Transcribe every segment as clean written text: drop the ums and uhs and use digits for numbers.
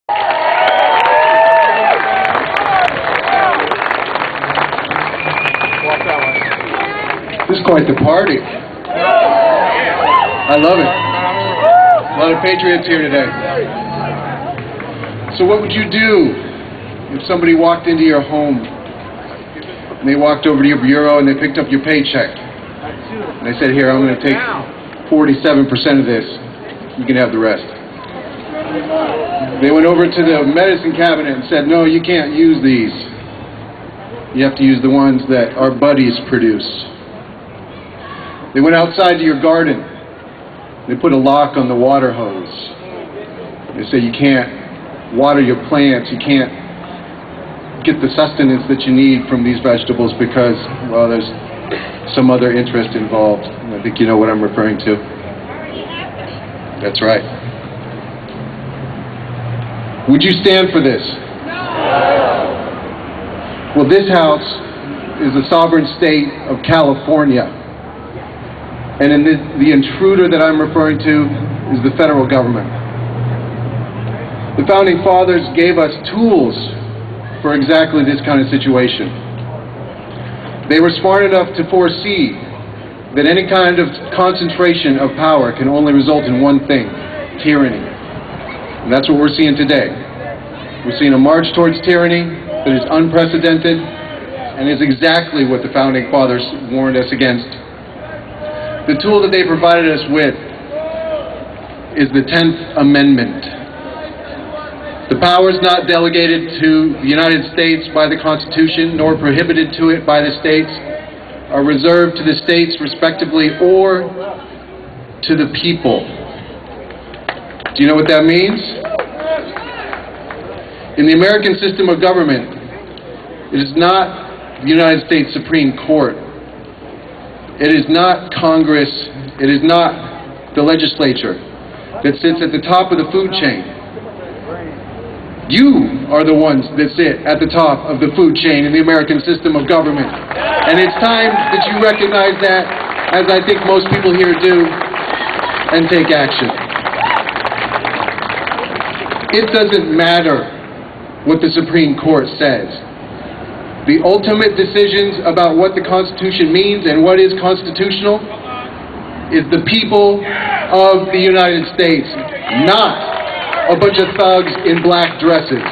This is quite the party. I love it. A lot of patriots here today. So what would you do if somebody walked into your home and they walked over to your bureau and they picked up your paycheck and they said, here, I'm going to take 47% of this, you can have the rest. They went over to the medicine cabinet and said, no, you can't use these. You have to use the ones that our buddies produce. They went outside to your garden. They put a lock on the water hose. They say you can't water your plants, you can't get the sustenance that you need from these vegetables because, well, there's some other interest involved. I think you know what I'm referring to. That's right. Would you stand for this? No. Well, this house is the sovereign state of California. And in the intruder that I'm referring to is the federal government. The Founding Fathers gave us tools for exactly this kind of situation. They were smart enough to foresee that any kind of concentration of power can only result in one thing: tyranny. And that's what we're seeing today. We're seeing a march towards tyranny that is unprecedented and is exactly what the Founding Fathers warned us against. The tool that they provided us with is the 10th Amendment. The powers not delegated to the United States by the Constitution, nor prohibited to it by the states, are reserved to the states respectively or to the people. Do you know what that means? In the American system of government, it is not the United States Supreme Court. It is not Congress, it is not the legislature that sits at the top of the food chain. You are the ones that sit at the top of the food chain in the American system of government. And it's time that you recognize that, as I think most people here do, and take action. It doesn't matter what the Supreme Court says. The ultimate decisions about what the Constitution means and what is constitutional is the people of the United States, not a bunch of thugs in black dresses.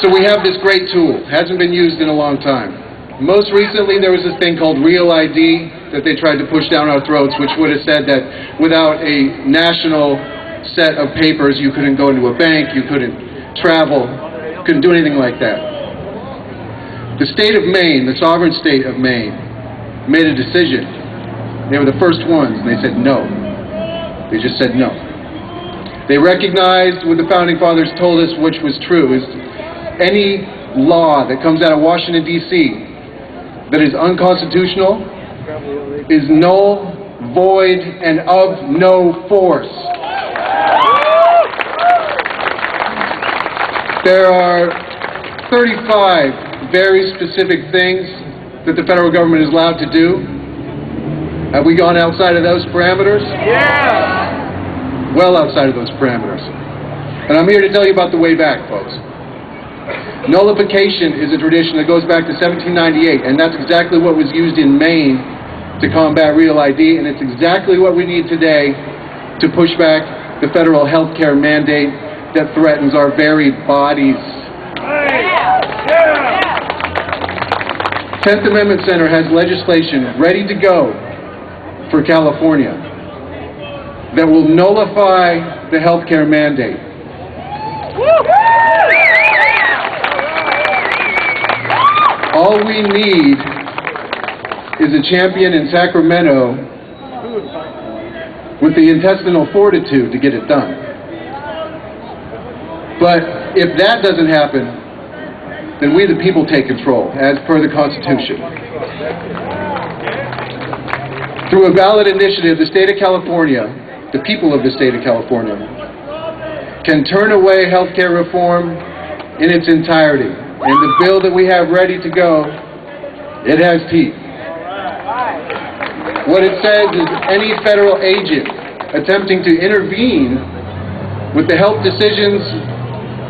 So we have this great tool. Hasn't been used in a long time. Most recently there was this thing called Real ID that they tried to push down our throats, which would have said that without a national set of papers, you couldn't go into a bank, you couldn't travel, couldn't do anything like that. The state of Maine, the sovereign state of Maine, made a decision. They were the first ones, and they said no. They just said no. They recognized what the Founding Fathers told us, which was true, is any law that comes out of Washington, D.C. that is unconstitutional is null, void, and of no force. There are 35 very specific things that the federal government is allowed to do. Have we gone outside of those parameters? Yeah! Well outside of those parameters. And I'm here to tell you about the way back, folks. Nullification is a tradition that goes back to 1798, and that's exactly what was used in Maine to combat Real ID, and it's exactly what we need today to push back the federal health care mandate that threatens our very bodies. 10th Amendment Center has legislation ready to go for California that will nullify the health care mandate. All we need is a champion in Sacramento with the intestinal fortitude to get it done. But if that doesn't happen, then we the people take control, as per the Constitution. Through a ballot initiative, the state of California, the people of the state of California, can turn away health care reform in its entirety. And the bill that we have ready to go, it has teeth. What it says is any federal agent attempting to intervene with the health decisions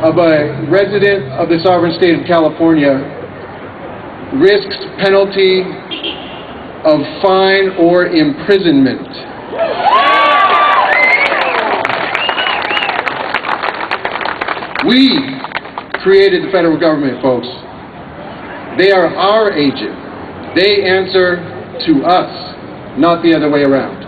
of a resident of the sovereign state of California risks penalty of fine or imprisonment. We created the federal government, folks. They are our agent. They answer to us, not the other way around.